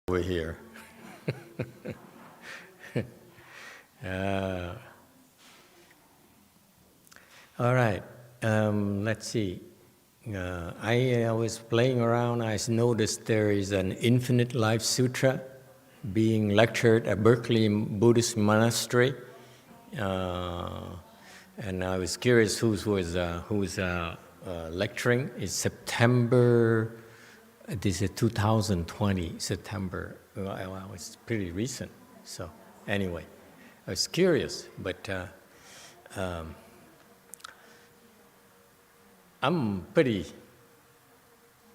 over here. All right, let's see. I was playing around. I noticed there is an Infinite Life Sutra being lectured at Berkeley Buddhist Monastery. And I was curious who's lecturing. It's September, this is 2020, September. Well, it's pretty recent. So anyway, I was curious, but I'm pretty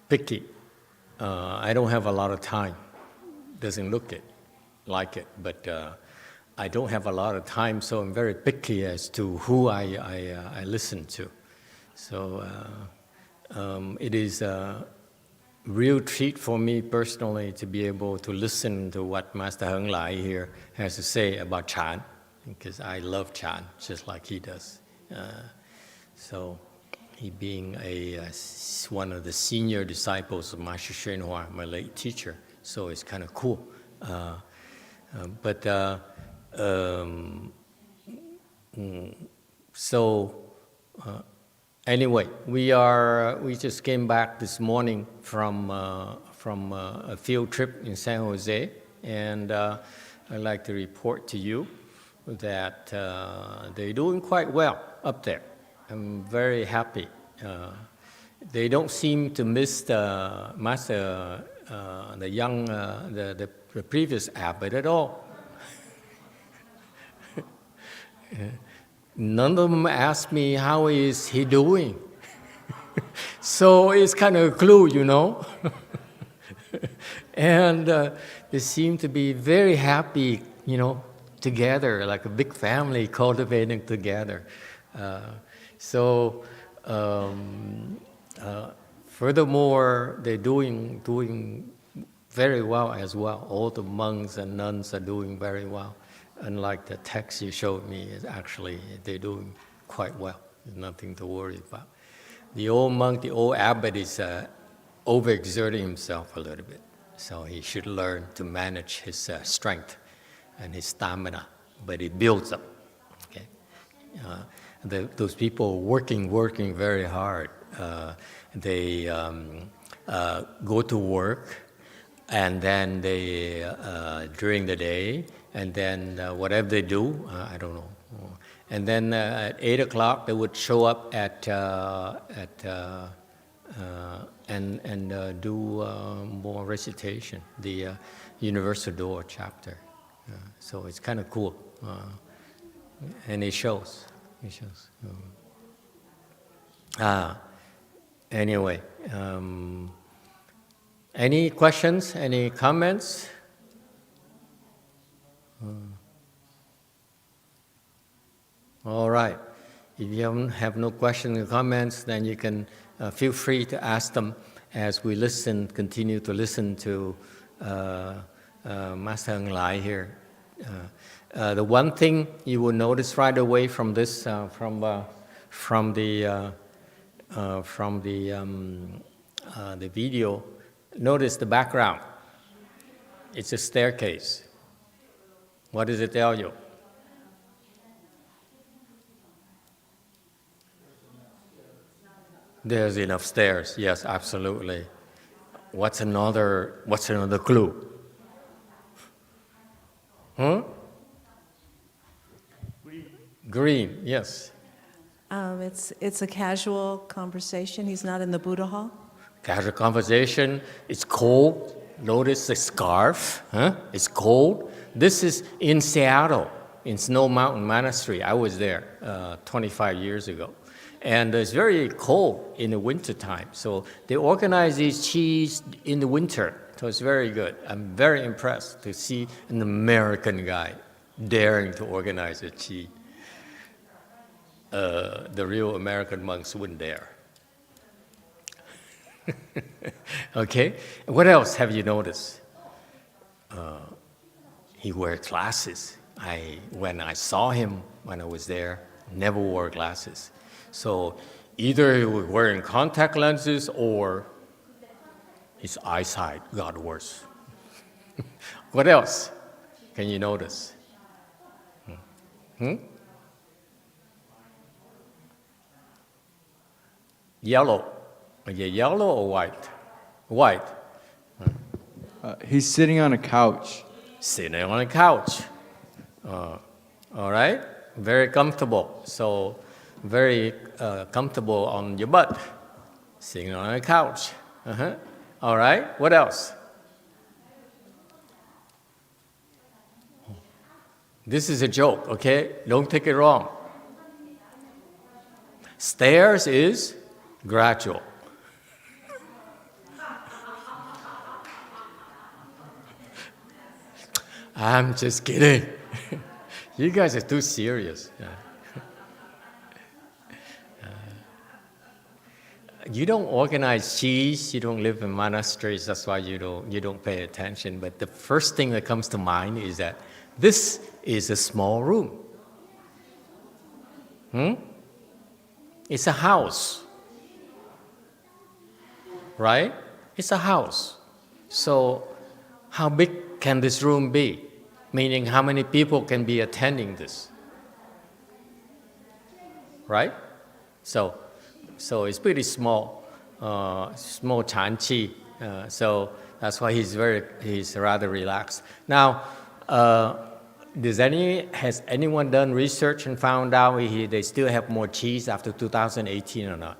picky. I don't have a lot of time. Doesn't look like it, but I don't have a lot of time, so I'm very picky as to who I listen to. So it is a real treat for me personally to be able to listen to what Master Heng Lai here has to say about Chan, because I love Chan just like he does. So he being one of the senior disciples of Master YongHua, my late teacher, so it's kind of cool. Anyway, we just came back this morning from a field trip in San Jose, and I'd like to report to you that they're doing quite well up there. I'm very happy. They don't seem to miss the master, the previous abbot at all. None of them asked me how is he doing. So it's kind of a clue, you know. And they seem to be very happy, you know, together, like a big family cultivating together. Furthermore, they're doing very well as well. All the monks and nuns are doing very well. Unlike the text you showed me, actually they're doing quite well. There's nothing to worry about. The old monk, the old abbot is overexerting himself a little bit. So he should learn to manage his strength and his stamina, but it builds up. Okay? Those people working very hard. They go to work, and then they during the day, and then whatever they do, I don't know. And then at 8 o'clock they would show up and do more recitation, the Universal Door chapter. So it's kind of cool, and it shows. Anyway, any questions? Any comments? All right. If you have no questions or comments, then you can feel free to ask them as we continue to listen to Master Heng Lai here. The one thing you will notice right away from this, from the video, notice the background. It's a staircase. What does it tell you? There's enough stairs. Yes, absolutely. What's another clue? Green, yes. It's a casual conversation. He's not in the Buddha hall. Casual conversation. It's cold. Notice the scarf. It's cold. This is in Seattle, in Snow Mountain Monastery. I was there 25 years ago. And it's very cold in the winter time. So they organize these qis in the winter. So it's very good. I'm very impressed to see an American guy daring to organize a qi. The real American monks wouldn't dare. Okay, what else have you noticed? He wears glasses. When I saw him when I was there, never wore glasses. So either he was wearing contact lenses or his eyesight got worse. What else can you notice? Yellow. Is it yellow or white? White. He's sitting on a couch. Sitting on a couch. All right? Very comfortable. So, very comfortable on your butt. Sitting on a couch. All right? What else? This is a joke, okay? Don't take it wrong. Stairs is gradual. I'm just kidding. You guys are too serious. You don't organize cheese, you don't live in monasteries, that's why you don't pay attention. But the first thing that comes to mind is that this is a small room. It's a house. Right? It's a house. So how big can this room be? Meaning how many people can be attending this? Right? So it's pretty small, small chanchi. So that's why he's rather relaxed. Now, has anyone done research and found out they still have more cheese after 2018 or not?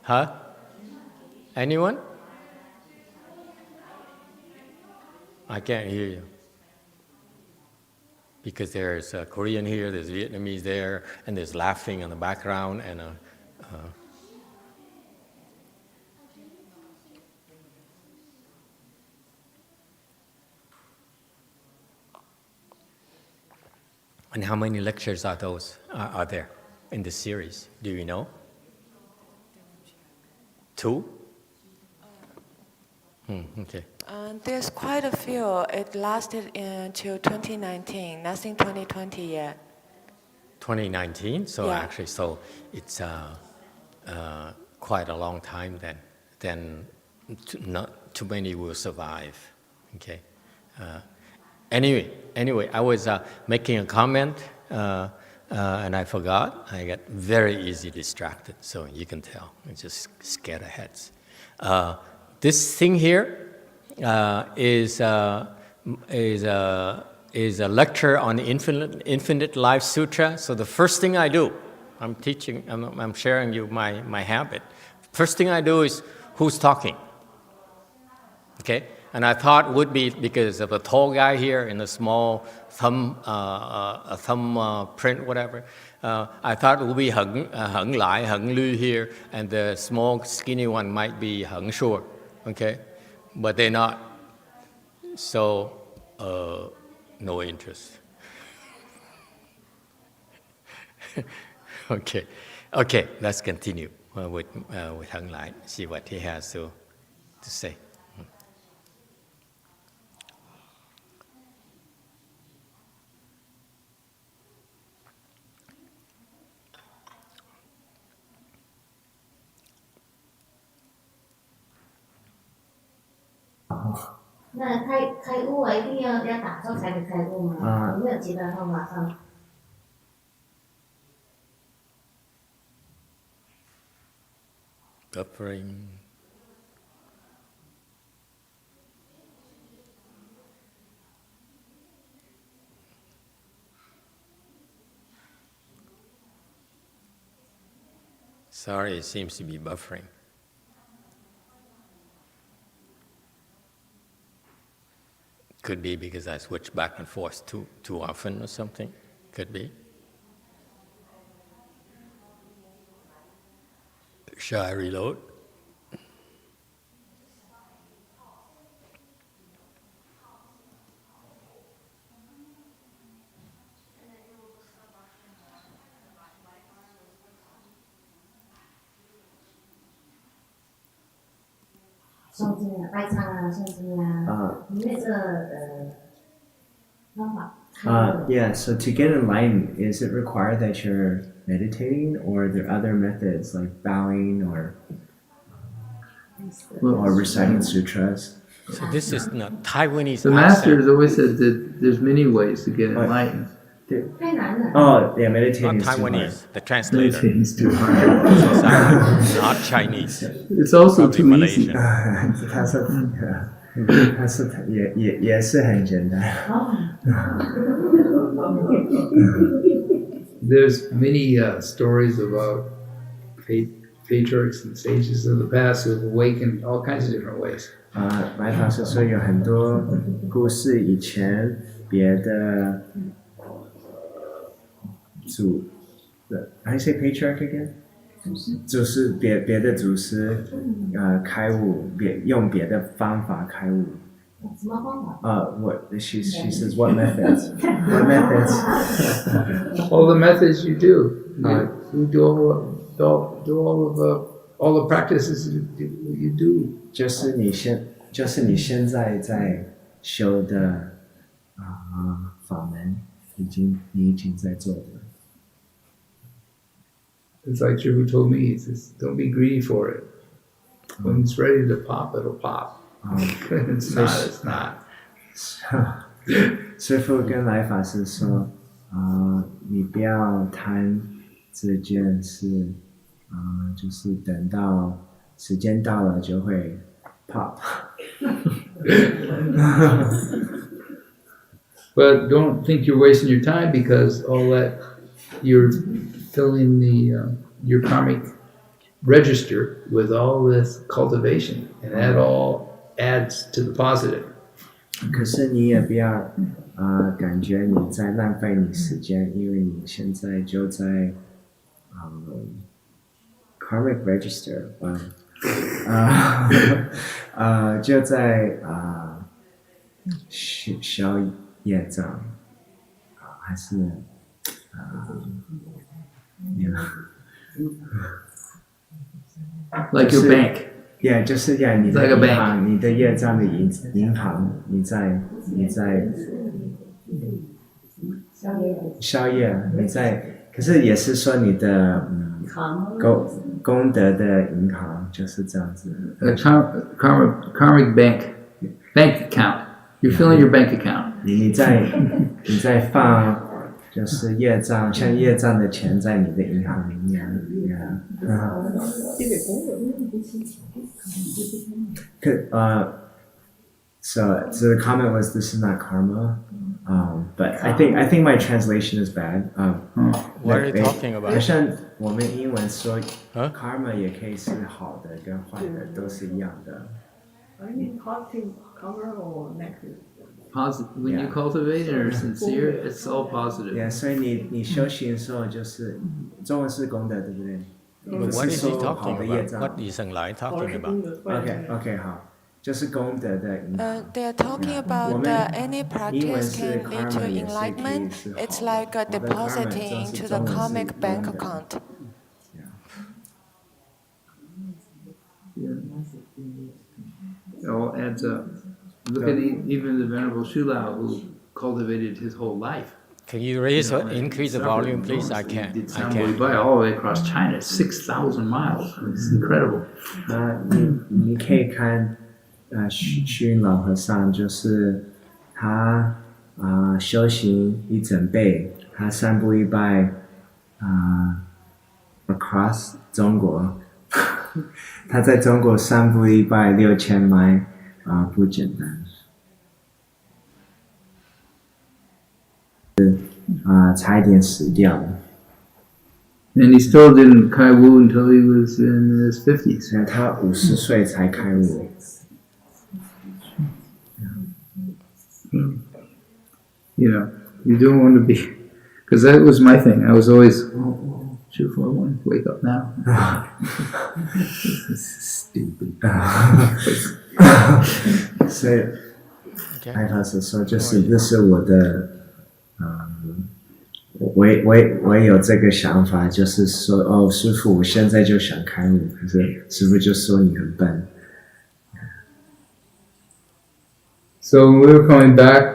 Huh? Anyone? I can't hear you. Because there's a Korean here, there's Vietnamese there, and there's laughing in the background, and how many lectures are there in this series? Do you know? 2? Okay. There's quite a few. It lasted until 2019, nothing 2020 yet. 2019? So yeah. Actually, so it's quite a long time then. Then not too many will survive. Okay. Anyway, I was making a comment and I forgot. I got very easily distracted, so you can tell. I just scared heads. This thing here is a lecture on the Infinite Life Sutra. So the first thing I do, I'm sharing you my habit. First thing I do is who's talking. Okay, and I thought it would be because of the tall guy here in the small thumb print, whatever. I thought it would be Heng Lai, Heng Lu here, and the small skinny one might be Heng Shuo. Okay, but they're not. So no interest. Okay, let's continue with Heng Lai. See what he has to say. Buffering. Sorry, it seems to be buffering. Could be because I switch back and forth too often or something. Could be. Shall I reload? Yeah, so to get enlightened, is it required that you're meditating, or are there other methods like bowing or reciting sutras? So this is not Taiwanese The accent. masters always said that there's many ways to get enlightened. Oh, yeah, meditating Not is too hard. Taiwanese, the translator. Meditating is too hard. Not Chinese. It's also Probably too easy. Malaysian. 也是很简单。 There's many stories about patriarchs and sages of the past who have awakened all kinds of different ways. 白法师说有很多故事，以前别的祖的，I say patriarch again， 祖师别的祖师开悟，用别的方法开悟。什么方法what she says what methods? What methods? All the methods you do, you do all the practices you do. 就是你现在在修的法门，你已经在做的。 It's like Shivu told me, he says, don't be greedy for it. When it's ready to pop, it'll pop. It's not, it's not. 师父跟来法师说，你不要贪这件事，就是等到时间到了就会 pop。 But don't think you're wasting your time because all that you're filling your karmic register with all this cultivation, and that all adds to the positive. 可是你也不要感觉你在浪费你时间，因为你现在就在karmic register， 就在消业障，还是Like your bank. Yeah， 就是你的 Like a 银行，你的业障的银行，你在消业，你在，可是也是说你的功德的银行就是这样子。A karmic bank account. You're filling your bank account. 你在放，就是业障，像业障的钱在你的银行里面。So the comment was this is not karma, but I think my translation is bad. What are you talking about? 好像我们英文说 Huh? karma 也可以是好的跟坏的都是一样的。 I mean positive karma or negative? When you cultivate and are sincere, it's all positive. Yeah， 所以你修行的时候就是中文是功德，对不对？ But what is he 是说好 talking 的业 about? 障。 What is Seng Lai talking about? OK， 好，就是功德的银行。 They are talking about any practice can lead to enlightenment. It's like depositing into the karmic bank account. It all adds up. Look at even the Venerable Shulao, who cultivated his whole life. Can you raise or and increase the suffered volume, please? I enormously. He can't. did I Sambo can't. Bai all the way across China, 6,000 miles. It's incredible. 你可以看虚云老和尚，就是他修行一整辈，他三步一拜across 中国，他在中国三步一拜6000迈不简单。差一点死掉了。 And he still didn't kai wu until he was in his 50s. 所以他50岁才开悟。 You know, you don't want to be, because that was my thing. I was always, shoot, I want to wake up now. This is stupid. 所以艾法师说，就是这是我的，我也有这个想法，就是说，哦，师父，我现在就想开悟，可是师父就说你很笨。 So when we were coming back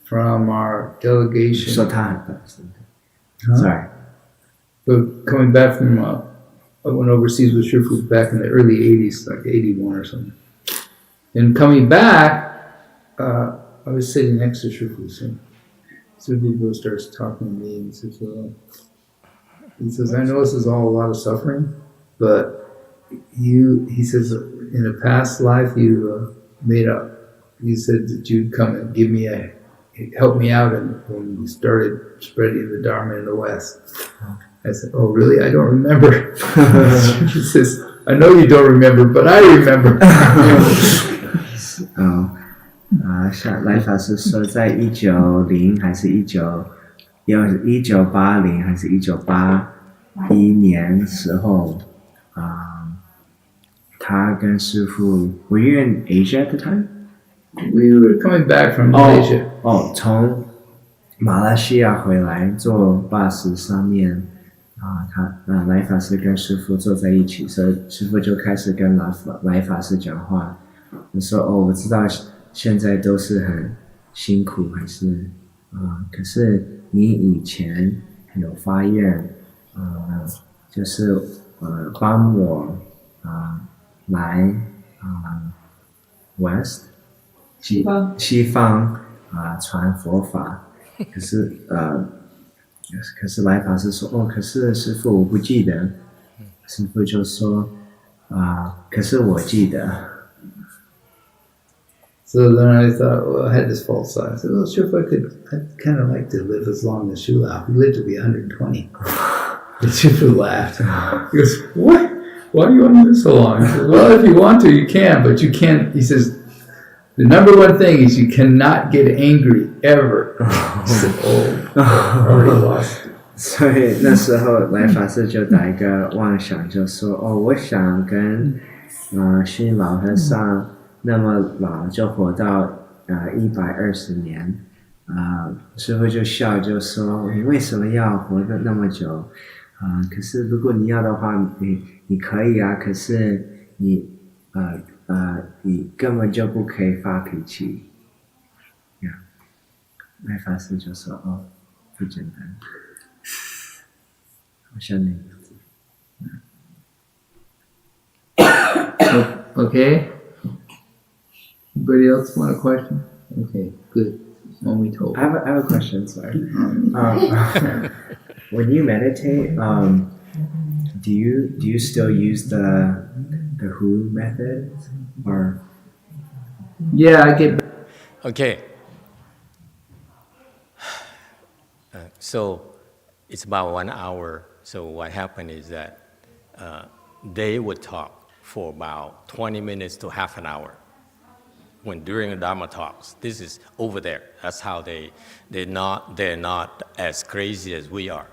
from our delegation, 说他很笨，是不是 Sorry. but coming back from, I went overseas with Shifu back in the early 80s, like 81 or something. And coming back, I was sitting next to Shifu Sun. Shifu starts talking to me and says, well, he says, I know this is all a lot of suffering, but he says, in a past life you made up. You said that you'd come and help me out when we started spreading the Dharma in the West. I said, oh really? I don't remember. He says, I know you don't remember, but I remember. 来法师说，在1990还是1980还是1981年时候，他跟师父 ，Were you in Asia at the time? We were coming back from Malaysia. 从马来西亚回来坐巴士上面，来法师跟师父坐在一起，所以师父就开始跟来法师讲话，就说我知道现在都是很辛苦，还是可是你以前有发愿，就是帮我来West 西方传佛法，可是来法师说可是师父我不记得，师父就说可是我记得。So then I thought, well, I had this false thought. I said, well, sure, I'd kind of like to live as long as Shulao. He lived to be 120. And Shifu laughed. He goes, what? Why do you want to live so long? He says, well, if you want to, you can, but you can't. He says, the number one thing is you cannot get angry, ever. I said, I already lost. 所以那时候来法师就打一个妄想，就说我想跟虚老和尚那么老，就活到120年。师父就笑，就说你为什么要活得那么久？可是如果你要的话，你可以啊，可是你根本就不可以发脾气。来法师就说不简单，好像那样子。Okay. Anybody else want a question? Okay, good. One we told. I have a question, sorry. When you meditate, do you still use the who method, or? Yeah, I get. Okay. So it's about 1 hour. So what happened is that they would talk for about 20 minutes to half an hour. When during the Dharma talks, this is over there. That's how they're not as crazy as we are.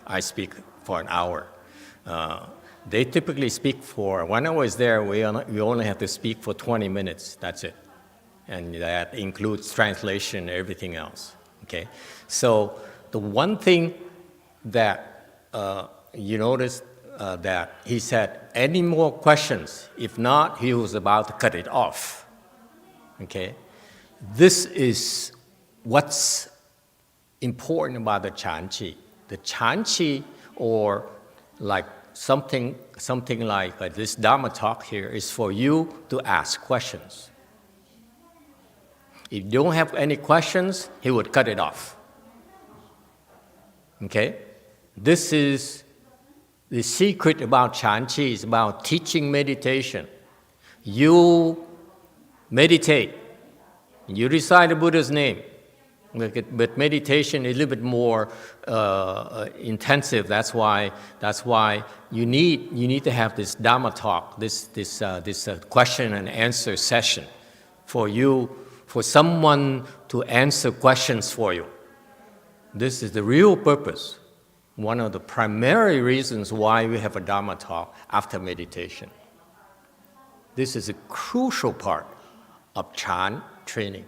I speak for an hour. They typically speak for, when I was there, we only have to speak for 20 minutes. That's it, and that includes translation and everything else. Okay, so the one thing that you notice that he said, any more questions? If not, he was about to cut it off. Okay, this is what's important about the Chanchi. The Chanchi, or like something like this Dharma talk here, is for you to ask questions. If you don't have any questions, he would cut it off. Okay, this is the secret about Chanchi. Is about teaching meditation. You meditate. You recite the Buddha's name, but meditation is a little bit more intensive. That's why you need to have this Dharma talk, this question and answer session, for someone to answer questions for you. This is the real purpose. One of the primary reasons why we have a Dharma talk after meditation. This is a crucial part of Chan training.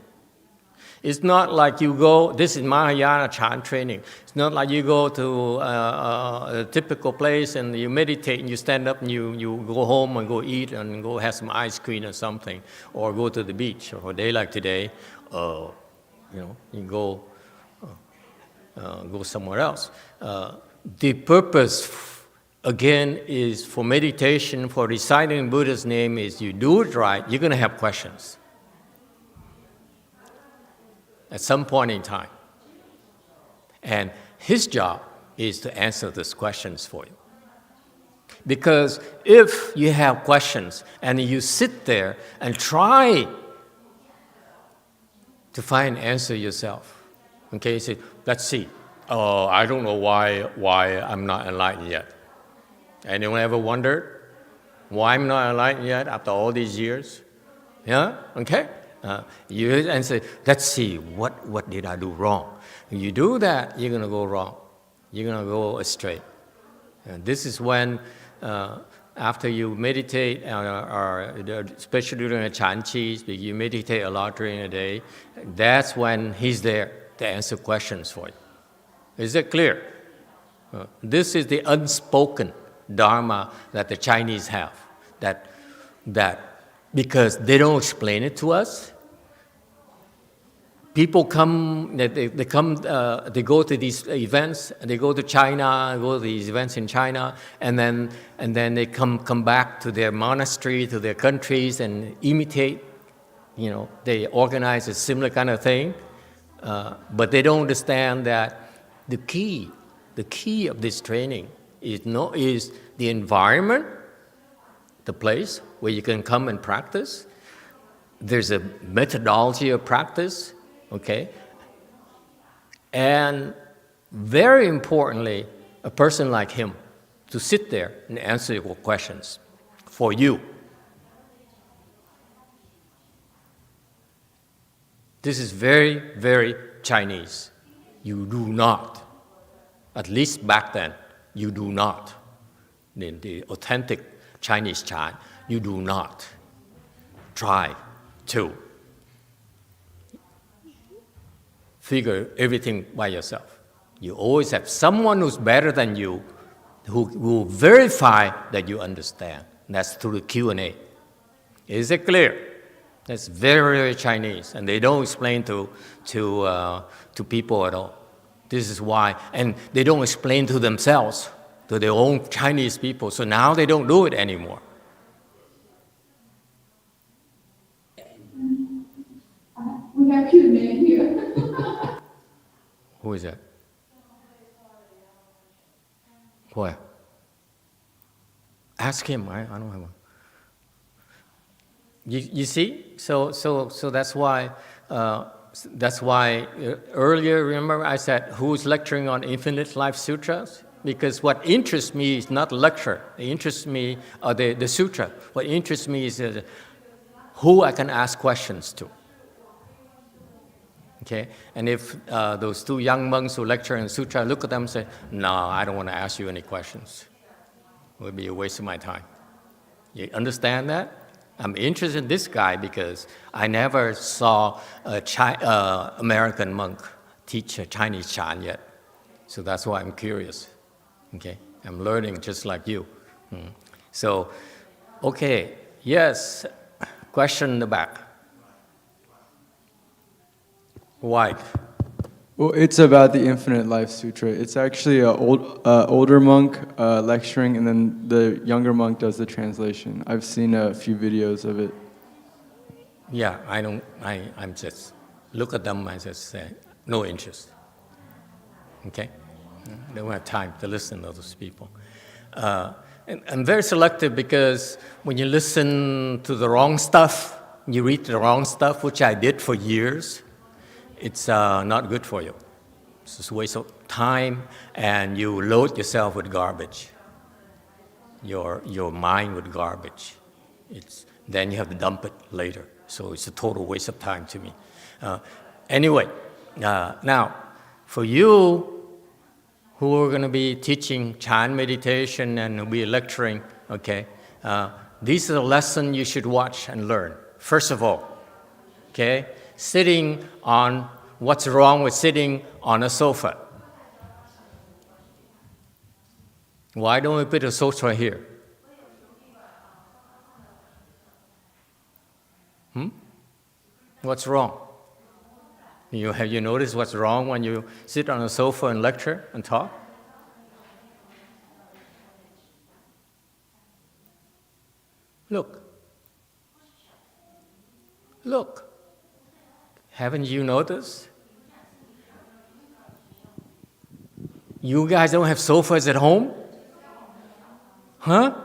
It's not like you go, this is Mahayana Chan training. It's not like you go to a typical place and you meditate and you stand up and you go home and go eat and go have some ice cream or something, or go to the beach, or a day like today, you go somewhere else. The purpose again, is for meditation, for reciting Buddha's name, is you do it right, you're going to have questions at some point in time. And his job is to answer those questions for you. Because if you have questions and you sit there and try to find an answer yourself, okay, you say, let's see, oh, I don't know why I'm not enlightened yet. Anyone ever wondered why I'm not enlightened yet after all these years? Yeah, okay? You and say, let's see, what did I do wrong? When you do that, you're going to go wrong. You're going to go astray. And this is when, after you meditate, or especially during a Chanchi, you meditate a lot during the day, that's when he's there to answer questions for you. Is it clear? This is the unspoken Dharma that the Chinese have, that because they don't explain it to us. People come, they go to these events, they go to China, go to these events in China, and then they come back to their monastery, to their countries, and imitate. They organize a similar kind of thing, but they don't understand that the key of this training is the environment, the place where you can come and practice. There's a methodology of practice. Okay? And very importantly, a person like him to sit there and answer your questions for you. This is very, very Chinese. You do not, at least back then, you do not, in the authentic Chinese Chan, you do not try to figure everything by yourself. You always have someone who's better than you who will verify that you understand. And that's through the Q&A. Is it clear? That's very, very Chinese, and they don't explain to people at all. This is why, and they don't explain to themselves, to their own Chinese people, so now they don't do it anymore. We have Q&A here. Who is that? Where? Ask him. I don't have one. You see? So that's why earlier, remember I said, who's lecturing on Infinite Life Sutras? Because what interests me is not lecture. It interests me, the sutra. What interests me is who I can ask questions to. Okay? And if those two young monks who lecture in sutra look at them and say, no, I don't want to ask you any questions. It would be a waste of my time. You understand that? I'm interested in this guy because I never saw a American monk teach a Chinese Chan yet. So that's why I'm curious. Okay? I'm learning just like you. So, okay, yes, question in the back. White. Well, it's about the Infinite Life Sutra. It's actually an older monk lecturing, and then the younger monk does the translation. I've seen a few videos of it. Yeah, I'm just, look at them, I just say, no interest. Okay? I don't have time to listen to those people. And I'm very selective because when you listen to the wrong stuff, you read the wrong stuff, which I did for years, it's not good for you. It's just a waste of time, and you load yourself with garbage. Your mind with garbage. Then you have to dump it later. So it's a total waste of time to me. Anyway, now, for you who are going to be teaching Chan meditation and will be lecturing, okay, these are the lessons you should watch and learn. First of all, okay, what's wrong with sitting on a sofa? Why don't we put a sofa here? What's wrong? Have you noticed what's wrong when you sit on a sofa and lecture and talk? Look. Look. Haven't you noticed? You guys don't have sofas at home? Huh?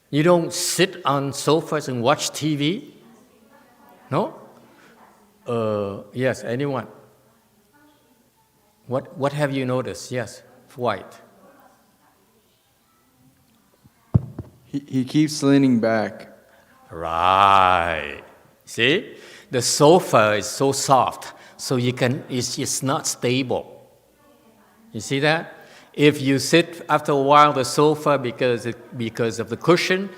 You don't sit on sofas and watch TV? No? Yes, anyone? What have you noticed? Yes, White. He keeps leaning back. Right. See? The sofa is so soft, so it's not stable. You see that? If you sit after a while the sofa because of the cushion,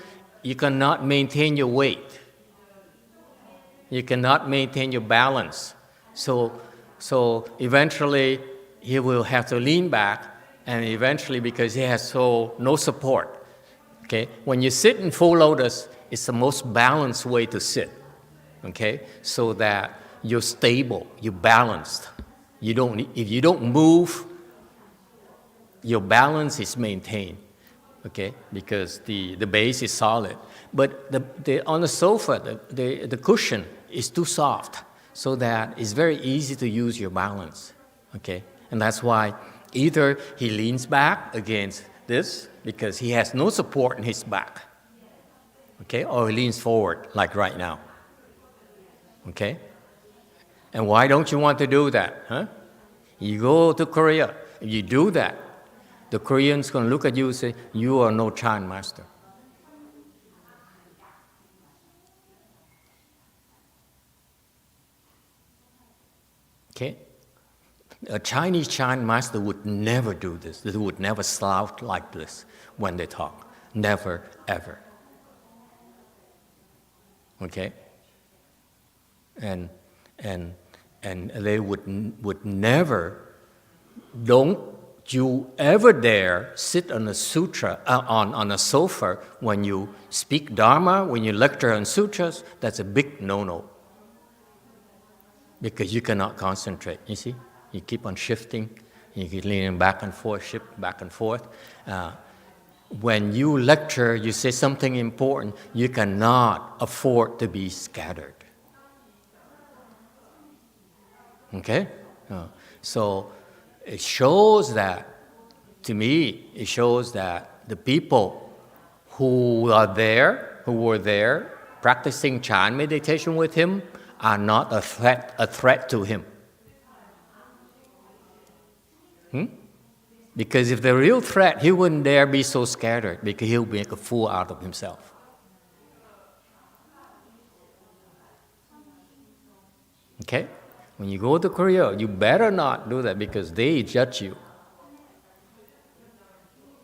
you cannot maintain your weight. You cannot maintain your balance. So eventually he will have to lean back, and eventually because he has no support. Okay? When you sit in full lotus, it's the most balanced way to sit. Okay? So that you're stable, you're balanced. If you don't move, your balance is maintained, okay? Because the base is solid. But on the sofa, the cushion is too soft, so that it's very easy to use your balance, okay? And that's why either he leans back against this because he has no support in his back, okay? Or he leans forward, like right now, okay? And why don't you want to do that, huh? You go to Korea, if you do that, the Koreans going to look at you and say, you are no Chan master. Okay? A Chinese Chan master would never do this. They would never slouch like this when they talk. Never, ever. Okay? And they would never, don't you ever dare sit on a sutra, on a sofa when you speak Dharma, when you lecture on sutras. That's a big no-no. Because you cannot concentrate, you see? You keep on shifting, you keep leaning back and forth, shift back and forth. When you lecture, you say something important, you cannot afford to be scattered. Okay? So it shows that, to me, it shows that the people who were there practicing Chan meditation with him are not a threat to him. Because if the real threat, he wouldn't dare be so scattered, because he'll make a fool out of himself. Okay? When you go to Korea, you better not do that because they judge you.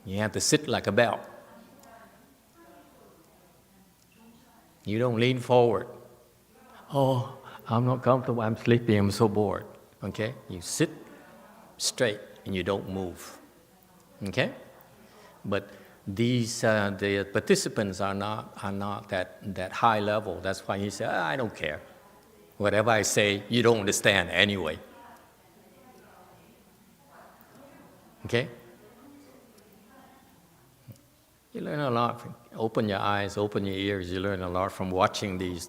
You have to sit like a bell. You don't lean forward. Oh, I'm not comfortable, I'm sleepy, I'm so bored. Okay? You sit straight and you don't move. Okay? But these the participants are not that high level. That's why he said, I don't care. Whatever I say, you don't understand anyway. Okay? You learn a lot. Open your eyes, open your ears. You learn a lot from watching these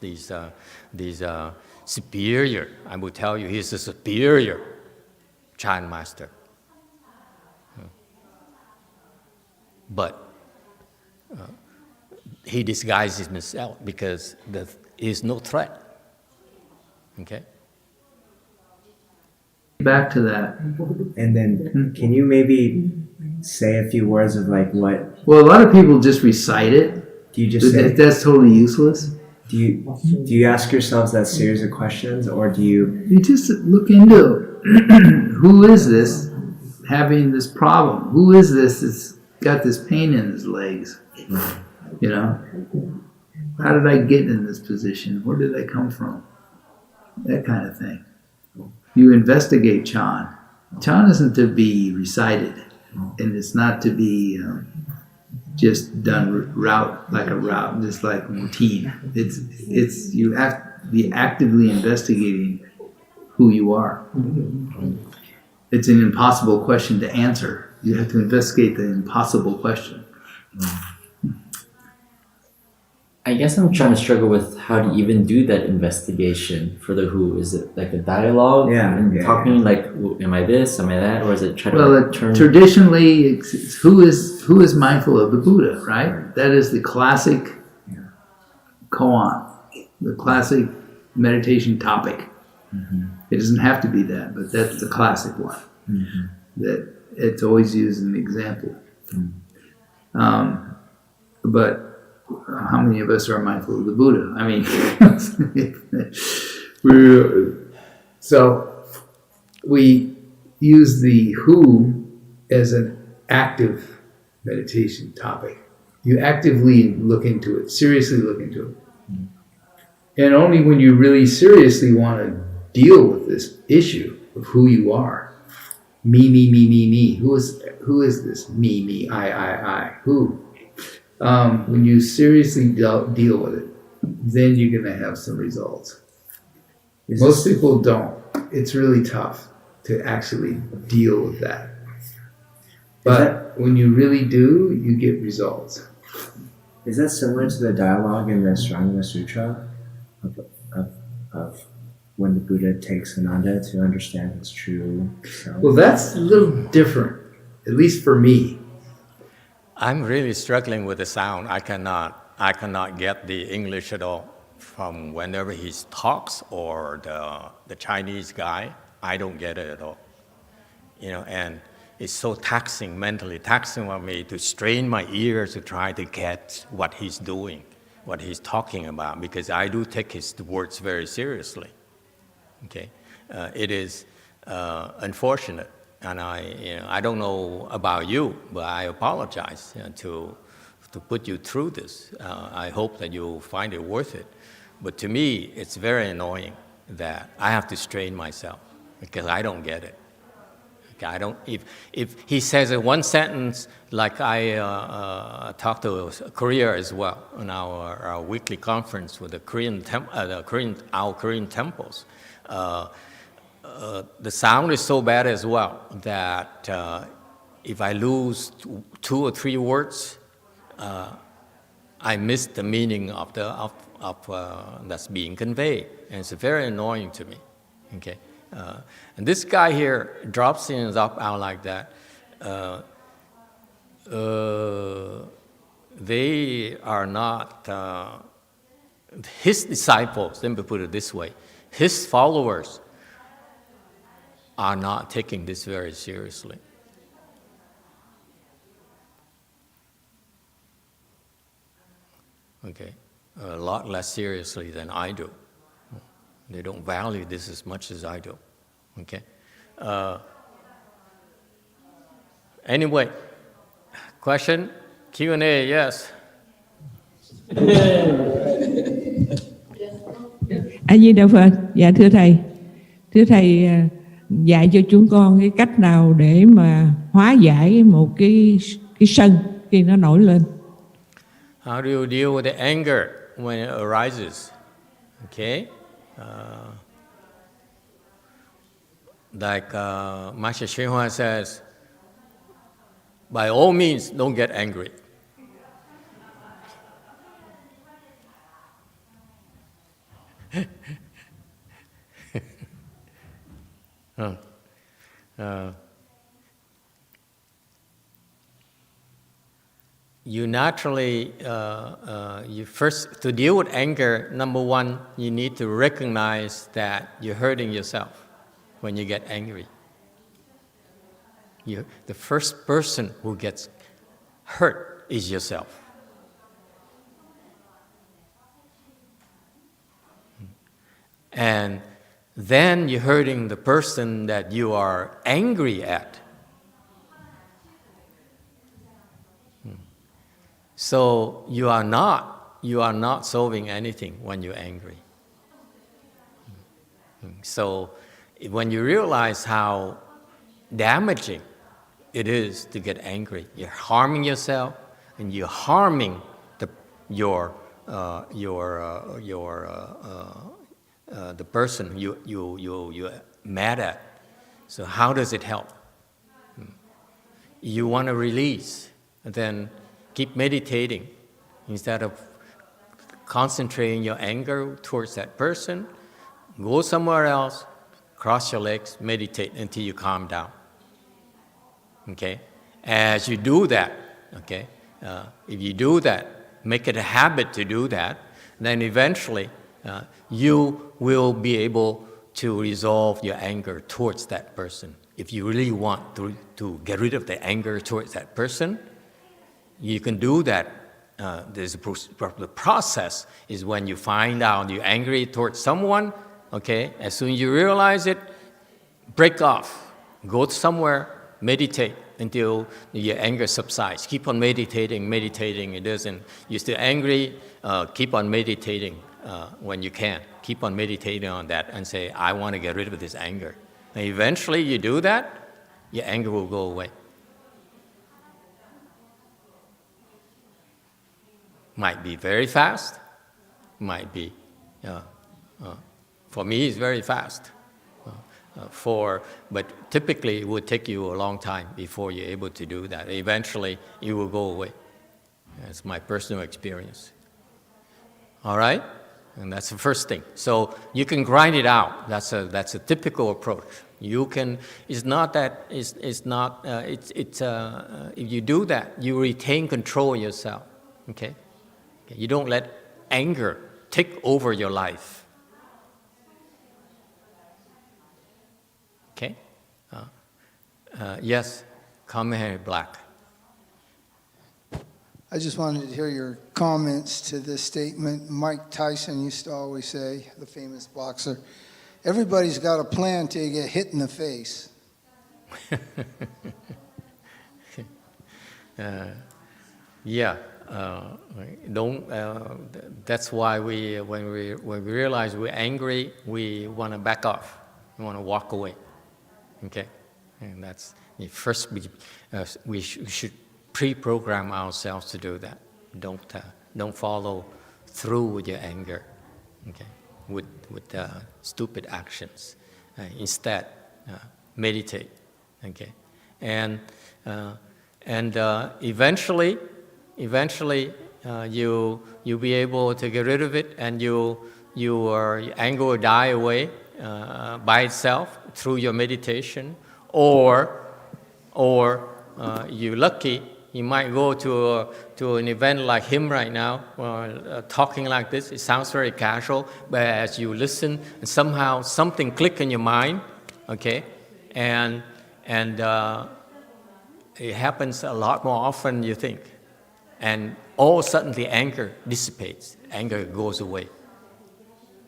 superior. I will tell you, he's a superior Chan master. But he disguises himself because there is no threat. Okay. Back to that. And then, can you maybe say a few words of like what? Well, a lot of people just recite it. Do you just say that's totally useless? Do you ask yourselves that series of questions, or do you? You just look into who is this having this problem? Who is this that's got this pain in his legs? You know, how did I get in this position? Where did I come from? That kind of thing. You investigate Chan. Chan isn't to be recited, and it's not to be just done route, just like routine. It's you have to be actively investigating who you are. It's an impossible question to answer. You have to investigate the impossible question. I guess I'm trying to struggle with how to even do that investigation for the who. Is it like a dialogue? Talking like, am I this? Am I that? Or is it try to turn? Traditionally, it's who is mindful of the Buddha, right? That is the classic koan, the classic meditation topic. It doesn't have to be that, but that's the classic one. That it's always used as an example. But how many of us are mindful of the Buddha? I mean, so we use the who as an active meditation topic. You actively look into it, seriously look into it. And only when you really seriously want to deal with this issue of who you are. Me. Who is this? Me, I. Who? When you seriously deal with it, then you're going to have some results. Most people don't. It's really tough to actually deal with that. But when you really do, you get results. Is that similar to the dialogue in the Strangma Sutra of when the Buddha takes Ananda to understand his true self? Well, that's a little different, at least for me. I'm really struggling with the sound. I cannot get the English at all from whenever he talks or the Chinese guy. I don't get it at all. And it's so mentally taxing on me to strain my ears to try to get what he's doing, what he's talking about, because I do take his words very seriously. Okay, it is unfortunate. And I don't know about you, but I apologize to put you through this. I hope that you find it worth it. But to me, it's very annoying that I have to strain myself because I don't get it. Okay, I don't. If he says one sentence, like I talked to Korea as well in our weekly conference with the Korean temples. The sound is so bad as well that if I lose 2 or 3 words, I miss the meaning of that's being conveyed, and it's very annoying to me. Okay, and this guy here drops things out like that. They are not his disciples. Let me put it this way: his followers are not taking this very seriously. Okay, a lot less seriously than I do. They don't value this as much as I do. Okay. Anyway, question, Q&A, yes. A Di Đà Phật. Dạ thưa thầy dạy cho chúng con cái cách nào để mà hóa giải một cái sân khi nó nổi lên. How do you deal with the anger when it arises? Okay, like Master YongHua says, by all means, don't get angry. You naturally, you first, to deal with anger, number one, you need to recognize that you're hurting yourself when you get angry. The first person who gets hurt is yourself. And then you're hurting the person that you are angry at. So you are not solving anything when you're angry. So when you realize how damaging it is to get angry, you're harming yourself and you're harming the person you're mad at. So how does it help? You want to release, then keep meditating instead of concentrating your anger towards that person, go somewhere else, cross your legs, meditate until you calm down. Okay? As you do that, okay, if you do that, make it a habit to do that, then eventually you will be able to resolve your anger towards that person. If you really want to get rid of the anger towards that person, you can do that. The process is when you find out you're angry towards someone, okay, as soon as you realize it, break off, go somewhere, meditate until your anger subsides. Keep on meditating, it doesn't, you're still angry, keep on meditating when you can. Keep on meditating on that and say, I want to get rid of this anger. And eventually you do that, your anger will go away. Might be very fast, might be, for me it's very fast. But typically it would take you a long time before you're able to do that. Eventually it will go away. That's my personal experience. All right? And that's the first thing. So you can grind it out. That's a typical approach. You can. It's not that. It's not. If you do that, you retain control of yourself. Okay. You don't let anger take over your life. Okay. Yes. Comment here, Black. I just wanted to hear your comments to this statement. Mike Tyson used to always say, the famous boxer, everybody's got a plan till you get hit in the face. Yeah, that's why when we realize we're angry, we want to back off. We want to walk away. Okay, and that's first. We should pre-program ourselves to do that. Don't follow through with your anger. Okay, with stupid actions. Instead, meditate. Okay, and eventually you'll be able to get rid of it, and your anger will die away by itself through your meditation, or you're lucky. You might go to an event like him right now, talking like this. It sounds very casual, but as you listen, somehow something click in your mind, okay, and it happens a lot more often than you think, and all of a sudden the anger dissipates, anger goes away.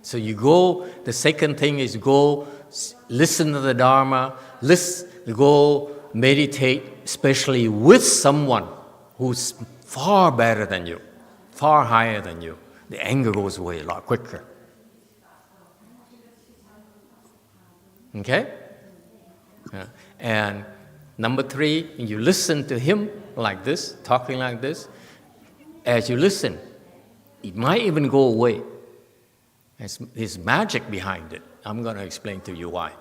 So you go. The second thing is go listen to the Dharma. Go meditate, especially with someone who's far better than you, far higher than you. The anger goes away a lot quicker. Okay? And number 3, you listen to him like this, talking like this. As you listen, it might even go away. There's magic behind it. I'm going to explain to you why.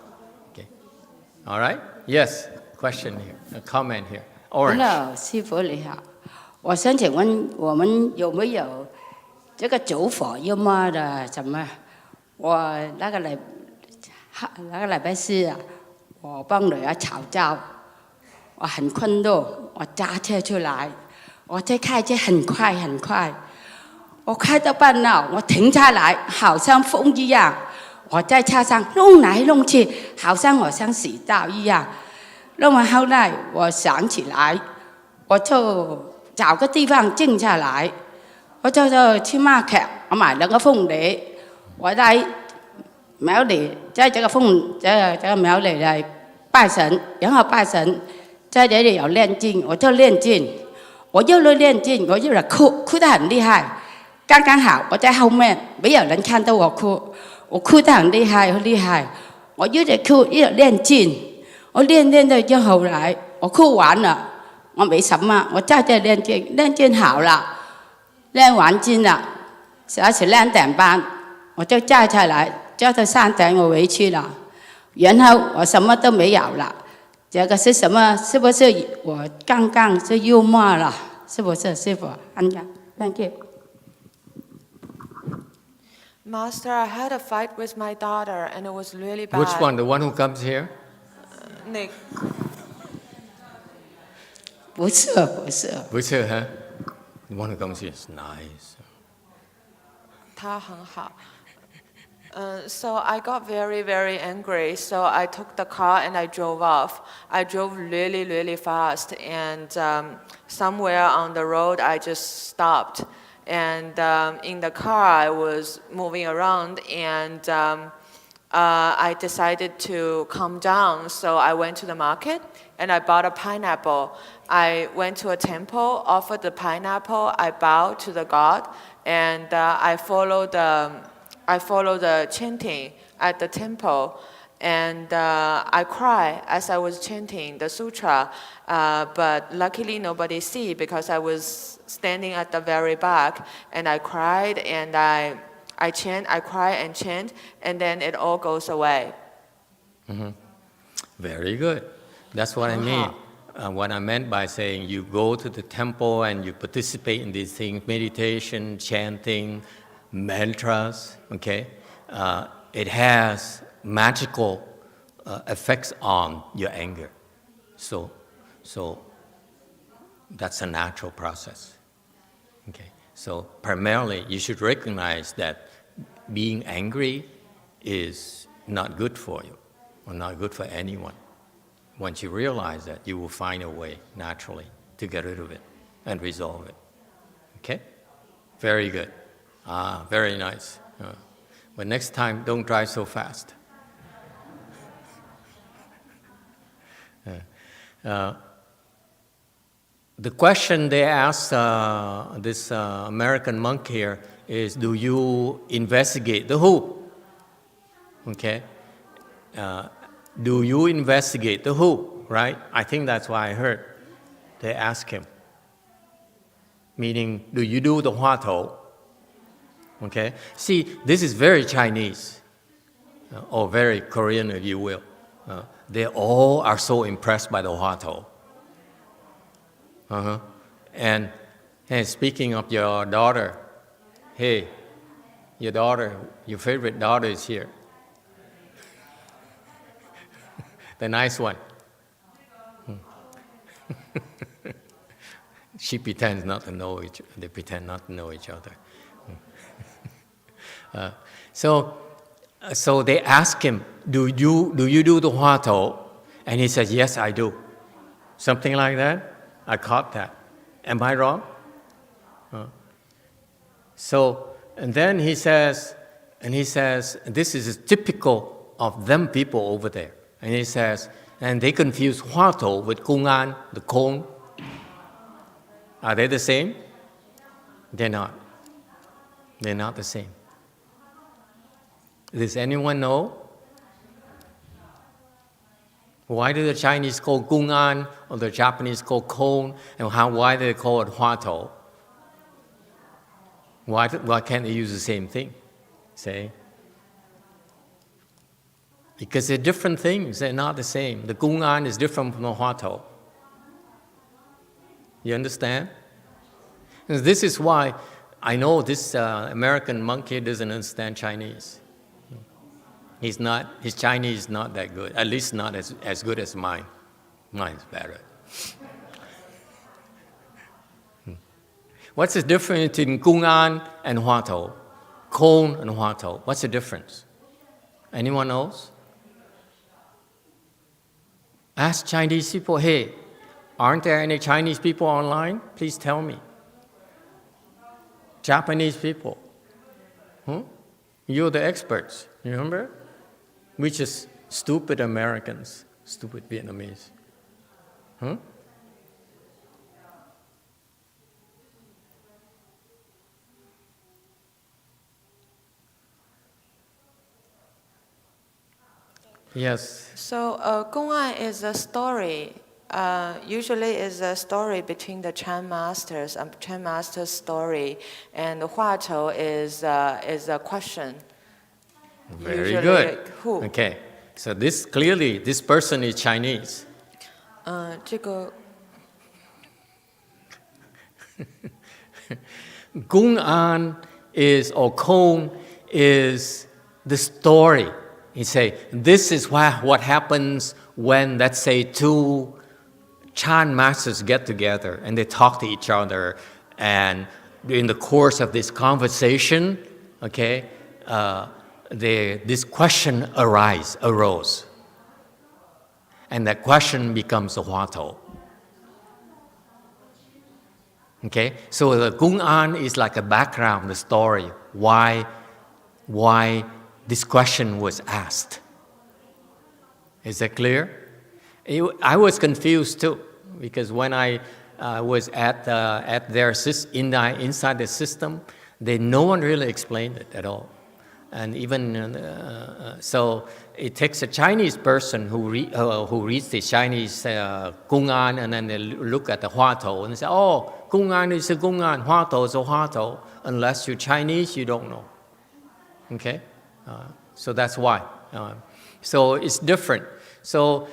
Okay? All right? Yes. Question here, a comment here. Orange. Hello, 师父你好，我想请问我们有没有这个走火入魔的什么？我那个礼拜四啊，我帮女儿吵架，我很困怒，我驾车出来，我在开车很快很快，我开到半路，我停下来，好像风一样，我在车上弄来弄去，好像我像死掉一样。弄完后来，我想起来，我就找个地方静下来，我就去market，我买了个凤梨，我在庙里，在这个庙里来拜神，然后拜神，在这里有练经，我就练经，我又来练经，我又来哭，哭得很厉害，刚刚好我在后面，没有人看到我哭，我哭得很厉害，很厉害，我又在哭，又在练经。我练到后来，我哭完了，我没什么，我再练经，练经好了，练完经了，12点半，我就站起来，叫到3点我回去了，然后我什么都没有了，这个是什么？是不是我刚刚是幽默了？是不是师父？Thank you. Master, I had a fight with my daughter and it was really bad. Which one? The one who comes here? Nick. 不是，不是。不是 huh? The one who comes here is nice. 他很好。So I got very, very angry. So I took the car and I drove off. I drove really, really fast. And somewhere on the road, I just stopped. And in the car, I was moving around. And I decided to calm down. So I went to the market and I bought a pineapple. I went to a temple, offered the pineapple. I bowed to the god. And I followed the chanting at the temple, and I cried as I was chanting the sutra, but luckily nobody see because I was standing at the very back, and I cried and I chant, I cry and chant, and then it all goes away. Mm-hmm. Very good. That's what I mean. What I meant by saying you go to the temple and you participate in these things, meditation, chanting, mantras, okay? It has magical effects on your anger. So that's a natural process, okay? So primarily, you should recognize that being angry is not good for you or not good for anyone. Once you realize that, you will find a way naturally to get rid of it and resolve it. Okay? Very good. Very nice. But next time, don't drive so fast. The question they asked this American monk here is, do you investigate the who? Okay? Do you investigate the who, right? I think that's why I heard they ask him. Meaning, do you do the hua tou? Okay? See, this is very Chinese, or very Korean, if you will. They all are so impressed by the hua tou. And hey, speaking of your daughter, hey, your daughter, your favorite daughter is here. The nice one. She pretends not to know each other. They pretend not to know each other. So they ask him, do you do the hua tou? And he says, yes, I do. Something like that. I caught that. Am I wrong? And then he says, this is typical of them people over there. And he says, and they confuse hua tou with kung an, the cone. Are they the same? They're not. They're not the same. Does anyone know? Why do the Chinese call kung an or the Japanese call cone, and why do they call it hua tou? Why can't they use the same thing? Say? Because they're different things, they're not the same. The kung an is different from the hua tou. You understand? And this is why I know this American monk here doesn't understand Chinese. His Chinese is not that good, at least not as good as mine. Mine's better. What's the difference between kung an and hua tou? Cone and hua tou. What's the difference? Anyone knows? Ask Chinese people, hey, aren't there any Chinese people online? Please tell me. Japanese people. You're the experts, remember? We're just stupid Americans, stupid Vietnamese. Yes. So Gong An is a story. Usually is a story between the Chan masters, and Chan master's story, and the hua tou is a question. Very Usually, good. Who? Okay. So this person is Chinese. 这个 Kung an or cone is the story. He say, this is what happens when, let's say, two Chan masters get together and they talk to each other, and in the course of this conversation, okay, this question arose. And that question becomes the Hoa Tou. Okay, so the Gung An is like a background, the story, why this question was asked. Is that clear? I was confused too, because when I was at their inside the system, no one really explained it at all. And even so, it takes a Chinese person who reads the Chinese Gung An, and then they look at the Hoa Tou and say, "Oh, Gung An is a Gung An, Hoa Tou is a Hoa Tou." Unless you're Chinese, you don't know. Okay, so that's why. So it's different. So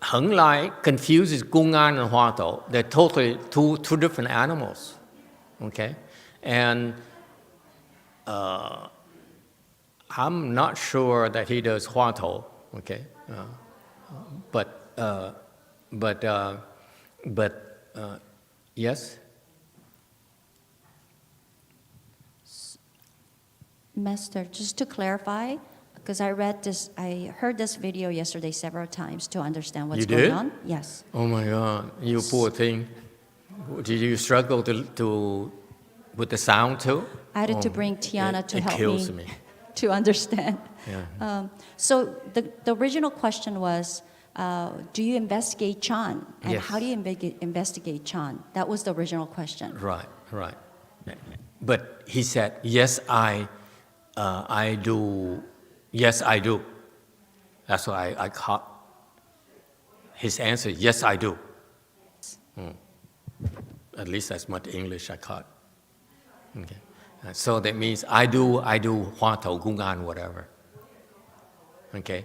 Heng Lai confuses Gung An and Hoa Tou. They're totally two different animals. Okay, and I'm not sure that he does Hoa Tou, okay, but yes. Master, just to clarify, because I heard this video yesterday several times to understand what's going on. Yes. Oh my God, you poor thing. Did you struggle with the sound too? I had to bring Tiana to help me to understand. Yeah. So the original question was, do you investigate Chan? And yes. How do you investigate Chan? That was the original question. Right. But he said, yes, I do. Yes, I do. That's what I caught. His answer, yes, I do. At least that's much English I caught. Okay. So that means I do Hoa Tou, Gung An, whatever. Okay.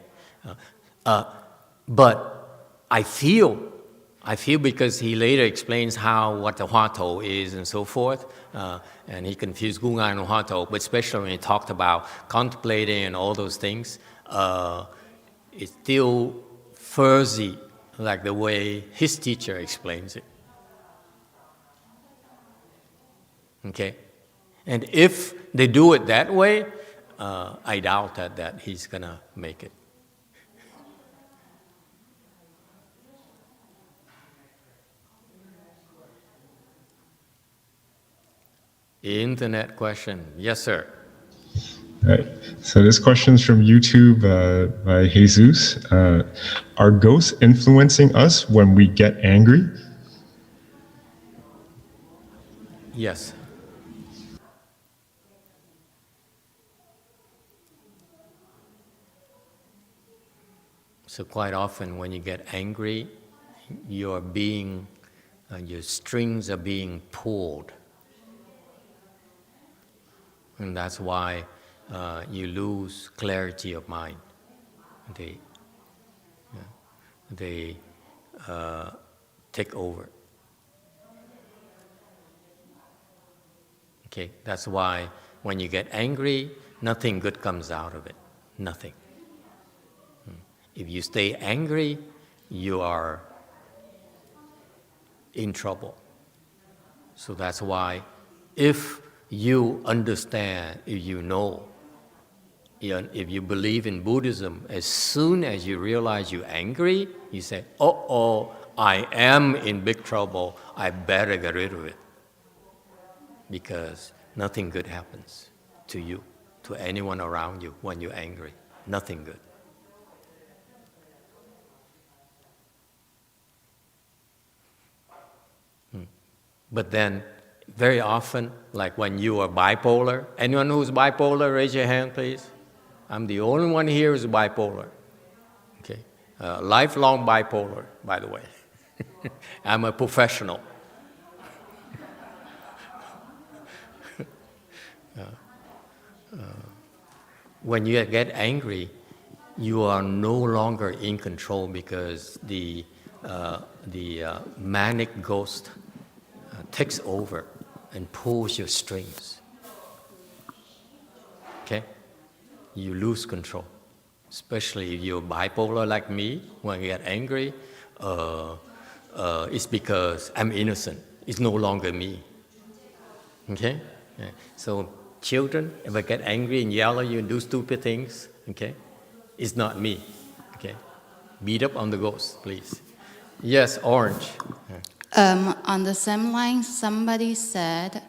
But I feel because he later explains what the Hoa Tou is and so forth, and he confused Gung An and Hoa Tou, but especially when he talked about contemplating and all those things, it's still fuzzy, like the way his teacher explains it. Okay? And if they do it that way, I doubt that he's going to make it. Internet question. Yes, sir. All right. So this question's from YouTube by Jesus. Are ghosts influencing us when we get angry? Yes. So quite often when you get angry, your strings are being pulled. And that's why you lose clarity of mind. They take over. Okay, that's why when you get angry, nothing good comes out of it. Nothing. If you stay angry, you are in trouble. So that's why if you understand, if you know, if you believe in Buddhism, as soon as you realize you're angry, you say, oh, I am in big trouble, I better get rid of it. Because nothing good happens to you, to anyone around you when you're angry. Nothing good. But then, very often, like when you are bipolar, anyone who's bipolar, raise your hand, please. I'm the only one here who's bipolar. Okay, lifelong bipolar, by the way. I'm a professional. When you get angry, you are no longer in control because the manic ghost takes over and pulls your strings. you lose control. Especially if you're bipolar like me, when I get angry, it's because I'm innocent. It's no longer me. Okay? Yeah. So children, if I get angry and yell at you and do stupid things, okay, it's not me. Okay? Beat up on the ghost, please. Yes, Orange. On the same line, somebody said,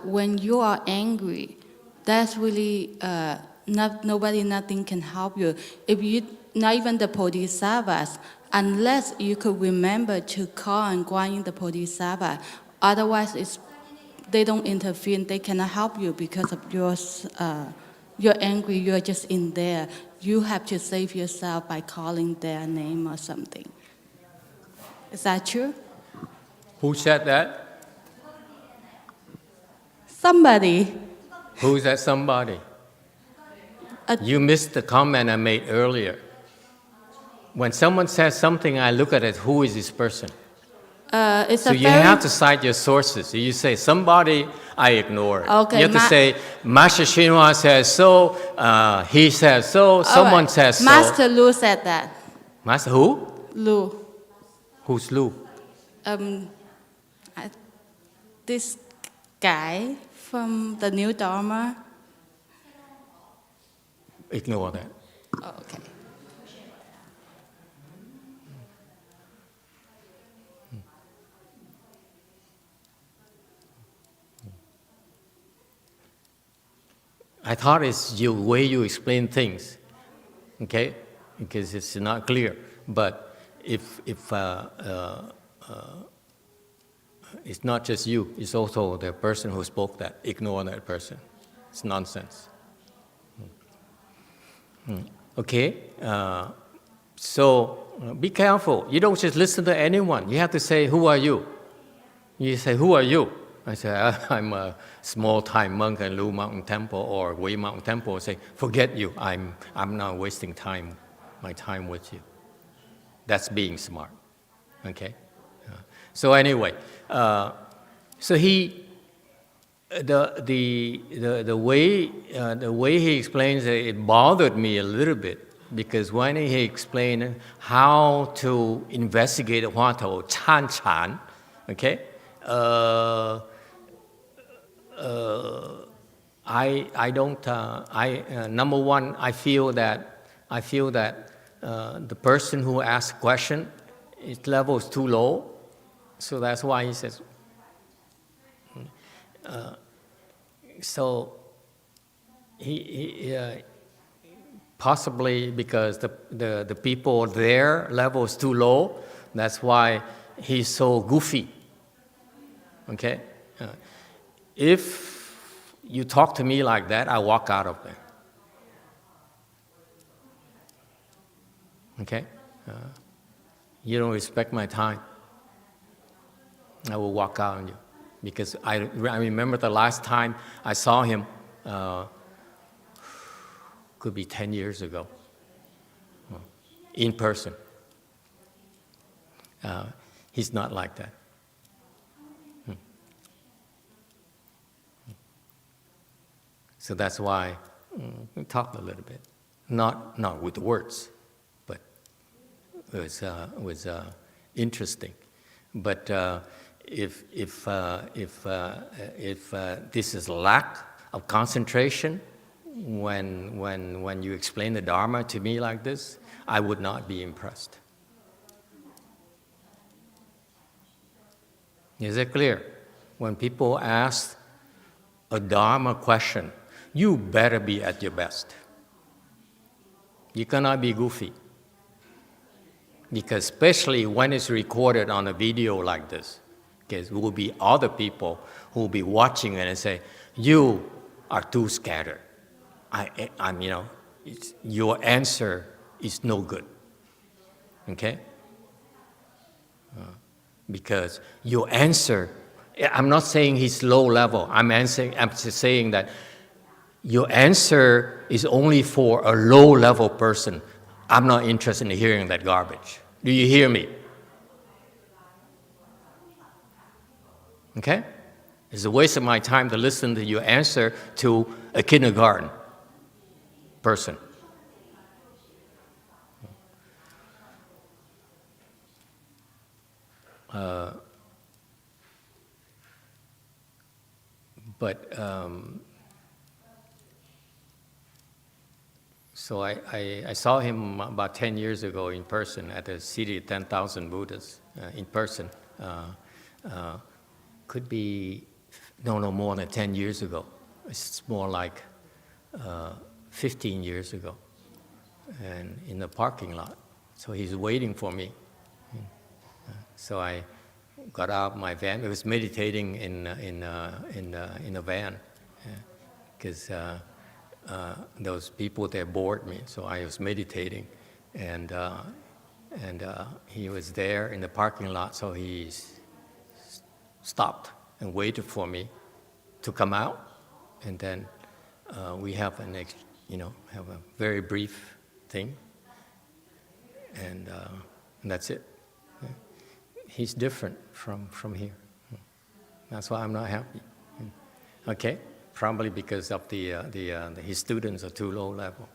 when you are angry, that's really nothing can help you. If you, not even the Bodhisattvas, unless you could remember to call and guide the Bodhisattva, otherwise they don't intervene. They cannot help you because of you're angry. You're just in there. You have to save yourself by calling their name or something. Is that true? Who said that? Somebody. Who is that somebody? You missed the comment I made earlier. When someone says something, I look at it, who is this person? So you have to cite your sources. You say somebody, I ignore it. Okay, you have to say, Master Xinhua says so, he says so, someone says so. Master Lu said that. Master who? Lu. Who's Lu? This guy from the New Dharma. Ignore that. Oh, okay. I thought it's the way you explain things, okay? Because it's not clear. But if it's not just you, it's also the person who spoke that. Ignore that person. It's nonsense. Okay? So be careful. You don't just listen to anyone. You have to say, who are you? You say, who are you? I say, I'm a small-time monk in Lu Mountain Temple or Wei Mountain Temple. I say, forget you. I'm not wasting my time with you. That's being smart. Okay? So anyway, so he, the way he explains it bothered me a little bit, because when he explained how to investigate Huatou Chan Chan, okay, I don't. Number one, I feel that the person who asked question, its level is too low, so that's why he says. So he possibly because the people there level is too low, that's why he's so goofy. Okay. If you talk to me like that, I walk out of there. Okay? You don't respect my time, I will walk out on you. Because I remember the last time I saw him, could be 10 years ago, in person. He's not like that. So that's why we talked a little bit, not with words, but it was interesting. But if this is lack of concentration, when you explain the Dharma to me like this, I would not be impressed. Is it clear? When people ask a Dharma question, you better be at your best. You cannot be goofy. Because especially when it's recorded on a video like this, because there will be other people who will be watching and say, you are too scattered. Your answer is no good. Okay? Because your answer, I'm not saying he's low level. I'm just saying that your answer is only for a low-level person. I'm not interested in hearing that garbage. Do you hear me? Okay? It's a waste of my time to listen to your answer to a kindergarten. person. So I saw him about 10 years ago in person at the City of 10,000 Buddhas in person. Could be, no more than 10 years ago. It's more like 15 years ago, and in the parking lot. So he's waiting for me. So I got out my van. I was meditating in a van because those people there bored me. So I was meditating, and he was there in the parking lot. So he stopped and waited for me to come out, and then we have have a very brief thing, and that's it. He's different from here. That's why I'm not happy. Okay, probably because of his students are too low level.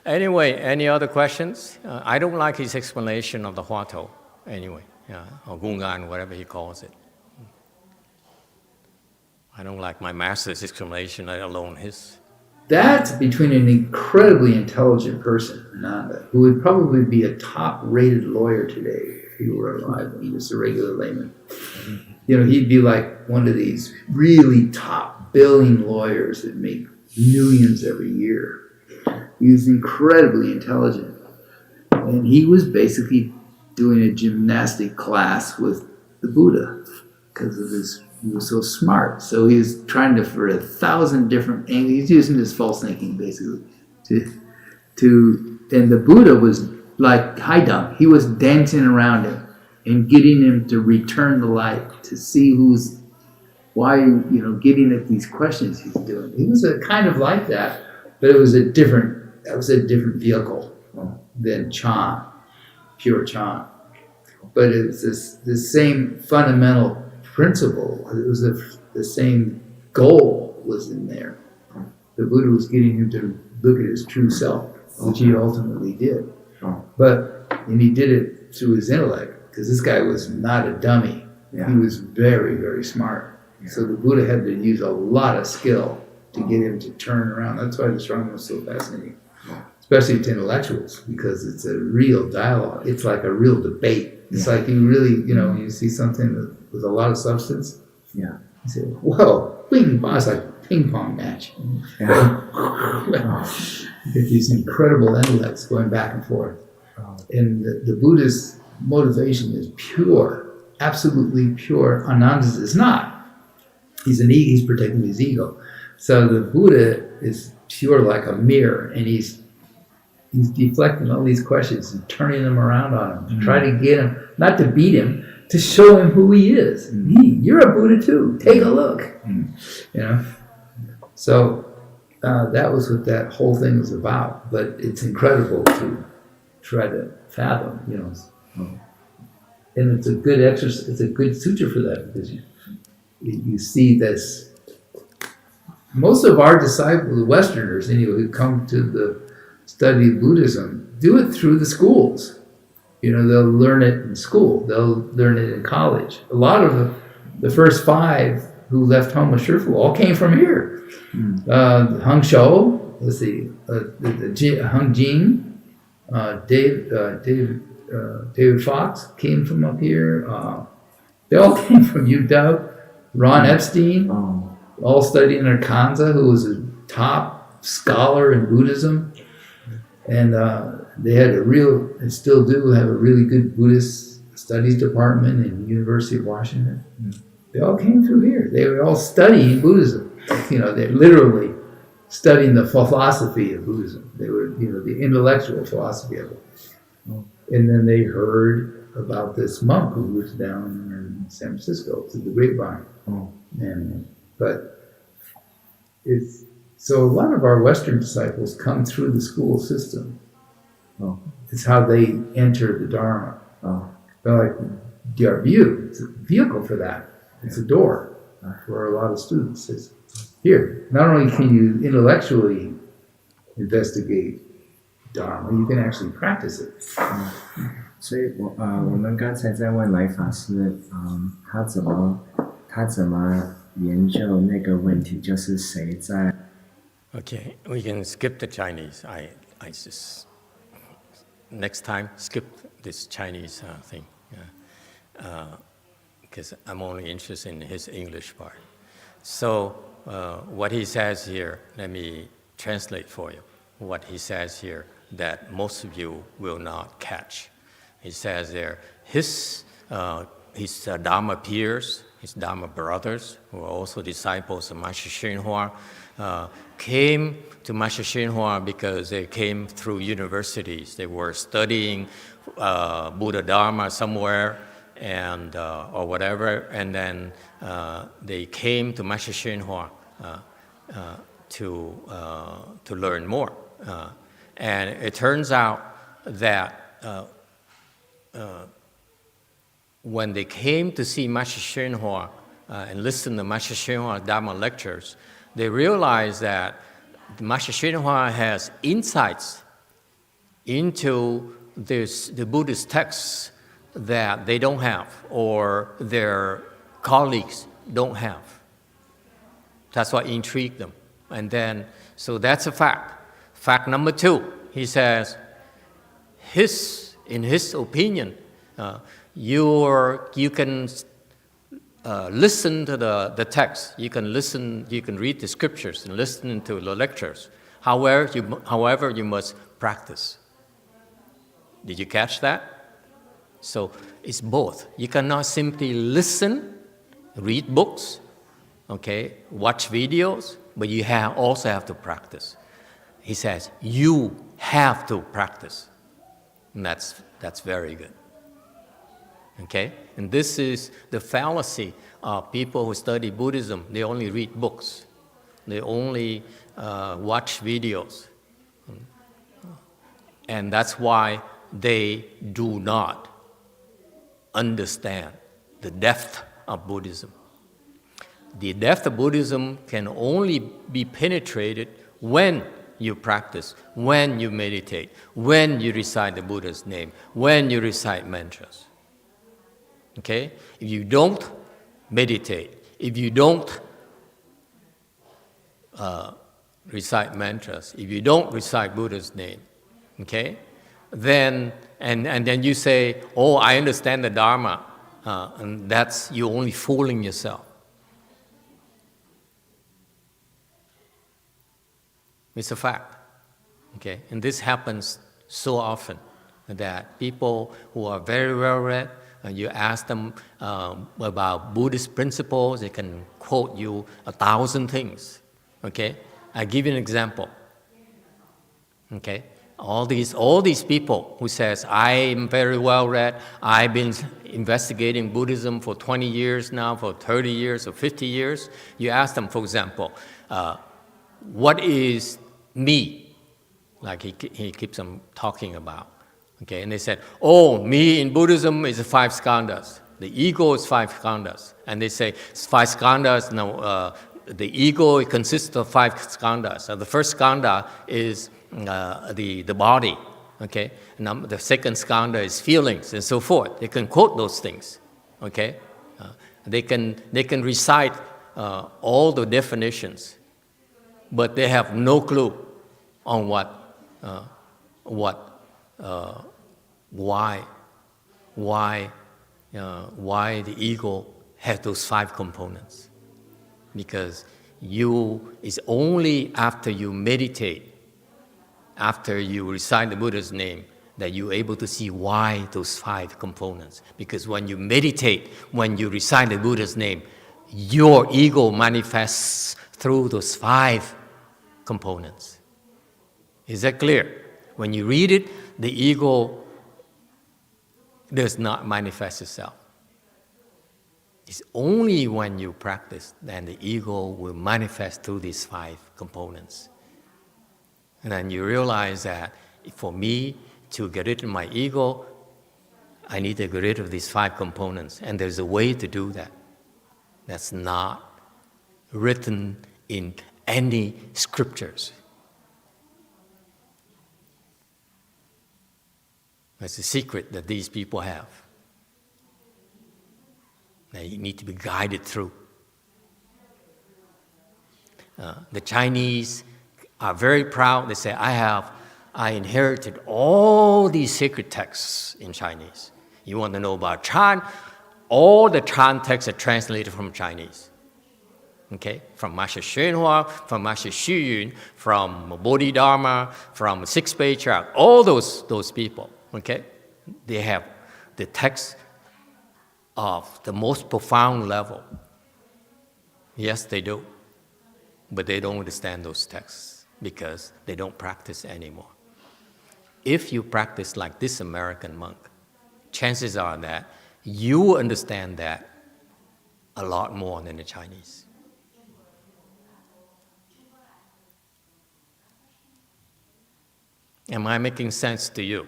Anyway, any other questions? I don't like his explanation of the Huatou. Anyway, or Gungan, whatever he calls it. I don't like my master's explanation, let alone his. That's between an incredibly intelligent person, Ananda, who would probably be a top-rated lawyer today if he were alive and he was a regular layman. He'd be like one of these really top billing lawyers that make millions every year. He was incredibly intelligent. And he was basically doing a gymnastic class with the Buddha because of he was so smart. So he was trying to, for 1,000 different angles, he's using this false thinking basically and the Buddha was like Haidam. He was dancing around him and getting him to return the light, to see getting at these questions he's doing. He was a kind of like that, but it was a different vehicle than Chan, pure Chan. But it was the same fundamental principle. It was the same goal was in there. The Buddha was getting him to look at his true self, which he ultimately did. And he did it through his intellect, because this guy was not a dummy. He was very, very smart. So the Buddha had to use a lot of skill to get him to turn around. That's why the Dharma was so fascinating, especially to intellectuals, because it's a real dialogue. It's like a real debate. It's like you really, you see something with a lot of substance. You say, whoa, bing bong, it's like a ping pong match. You get these incredible intellects going back and forth. And the Buddha's motivation is pure, absolutely pure. Ananda's is not. He's protecting his ego. So the Buddha is pure like a mirror, and he's deflecting all these questions and turning them around on him to try to get him, not to beat him, to show him who he is. You're a Buddha too. Take a look. So that was what that whole thing was about. But it's incredible to try to fathom, And it's a good exercise. It's a good sutra for that, because you see this. Most of our disciples, the Westerners anyway, who come to the study of Buddhism, do it through the schools. They'll learn it in school. They'll learn it in college. A lot of the first 5 who left home with Shifu all came from here. Hung Shou, let's see, Hung Jing, David Fox came from up here. They all came from UW. Ron Epstein, all studying under Kanza, who was a top scholar in Buddhism. And they had and still do have a really good Buddhist studies department in the University of Washington. They all came through here. They were all studying Buddhism. They're literally studying the philosophy of Buddhism. They were, the intellectual philosophy of it. And then they heard about this monk who was down in San Francisco, to the Grapevine. So a lot of our Western disciples come through the school system. It's how they enter the Dharma. They're like DRVU. It's a vehicle for that. It's a door for a lot of students. It's here. Not only can you intellectually investigate Dharma. You can actually practice it. 所以我们刚才在问来法师，他怎么研究那个问题，就是谁在。Okay, we can skip the Chinese. I just next time skip this Chinese thing, because I'm only interested in his English part. So what he says here, let me translate for you. What he says here that most of you will not catch. He says there, his Dharma peers, his Dharma brothers, who are also disciples of Master YongHua, came to Master YongHua because they came through universities. They were studying Buddha Dharma somewhere, and or whatever, and then they came to Master YongHua to learn more. And it turns out that when they came to see Master YongHua and listen to Master YongHua's Dharma lectures, they realized that Master YongHua has insights into the Buddhist texts that they don't have or their colleagues don't have. That's what intrigued them. And then, so that's a fact. Fact number two, he says, in his opinion, you can listen to the text. You can read the scriptures and listen to the lectures. However, you must practice. Did you catch that? So it's both. You cannot simply listen, read books, okay, watch videos, but you also have to practice. He says, you have to practice. And that's very good. Okay? And this is the fallacy of people who study Buddhism. They only read books. They only watch videos. And that's why they do not understand the depth of Buddhism. The depth of Buddhism can only be penetrated when you practice, when you meditate, when you recite the Buddha's name, when you recite mantras. Okay? If you don't meditate, if you don't recite mantras, if you don't recite Buddha's name, okay? Then and then you say, oh, I understand the Dharma, and that's you only fooling yourself. It's a fact, okay? And this happens so often that people who are very well read, and you ask them about Buddhist principles, they can quote you 1,000 things, okay? I give you an example, okay? All these people who says, I am very well read, I've been investigating Buddhism for 20 years now, for 30 years or 50 years. You ask them, for example, what is me? Like he keeps on talking about. Okay, and they said, oh, me in Buddhism is 5 skandhas. The ego is 5 skandhas. And they say, 5 skandhas, no, the ego consists of 5 skandhas. So the first skandha is the body, okay? And the second skandha is feelings, and so forth. They can quote those things, okay? They can recite all the definitions, but they have no clue on why the ego has those 5 components. Because it's only after you meditate, after you recite the Buddha's name, that you're able to see why those 5 components. Because when you meditate, when you recite the Buddha's name, your ego manifests through those 5 components. Is that clear? When you read it, the ego does not manifest itself. It's only when you practice that the ego will manifest through these 5 components. And then you realize that for me to get rid of my ego, I need to get rid of these 5 components. And there's a way to do that. That's not written in any scriptures. It's a secret that these people have. They need to be guided through. The Chinese are very proud. They say, I inherited all these sacred texts in Chinese. You want to know about Chan? All the Chan texts are translated from Chinese. Okay? From Master YongHua, from Master Xu Yun, from Bodhidharma, from Six Patriarchs, all those people. Okay? They have the text of the most profound level. Yes, they do. But they don't understand those texts because they don't practice anymore. If you practice like this American monk, chances are that you will understand that a lot more than the Chinese. Am I making sense to you?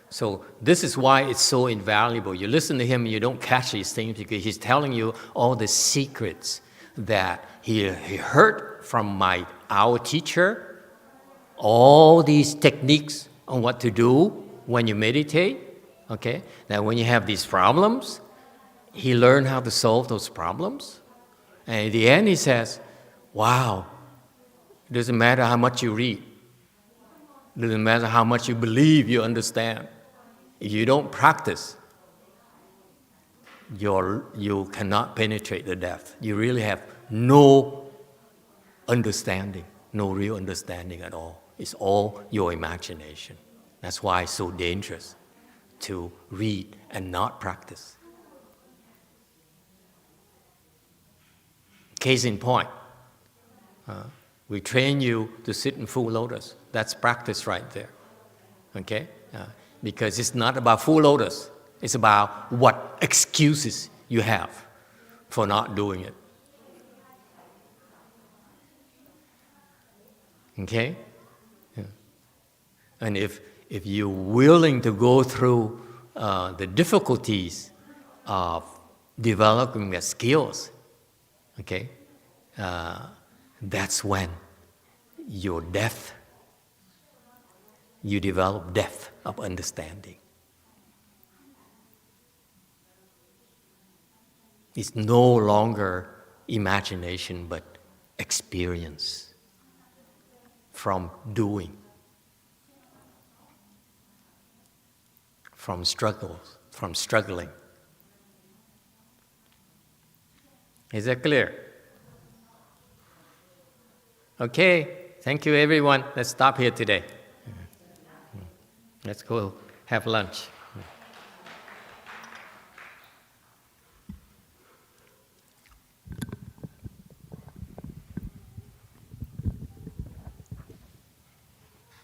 So this is why it's so invaluable. You listen to him and you don't catch these things because he's telling you all the secrets that he heard from our teacher, all these techniques on what to do when you meditate, okay? That when you have these problems, he learned how to solve those problems. And at the end he says, wow, it doesn't matter how much you read. It doesn't matter how much you believe you understand. If you don't practice, you cannot penetrate the depth. You really have no understanding, no real understanding at all. It's all your imagination. That's why it's so dangerous to read and not practice. Case in point, we train you to sit in full lotus. That's practice right there, okay? Because it's not about full lotus. It's about what excuses you have for not doing it. Okay? Yeah. And if you're willing to go through the difficulties of developing the skills, okay, that's when you develop depth of understanding. It's no longer imagination, but experience from doing, from struggling. Is that clear? Okay, thank you everyone. Let's stop here today. Let's go have lunch.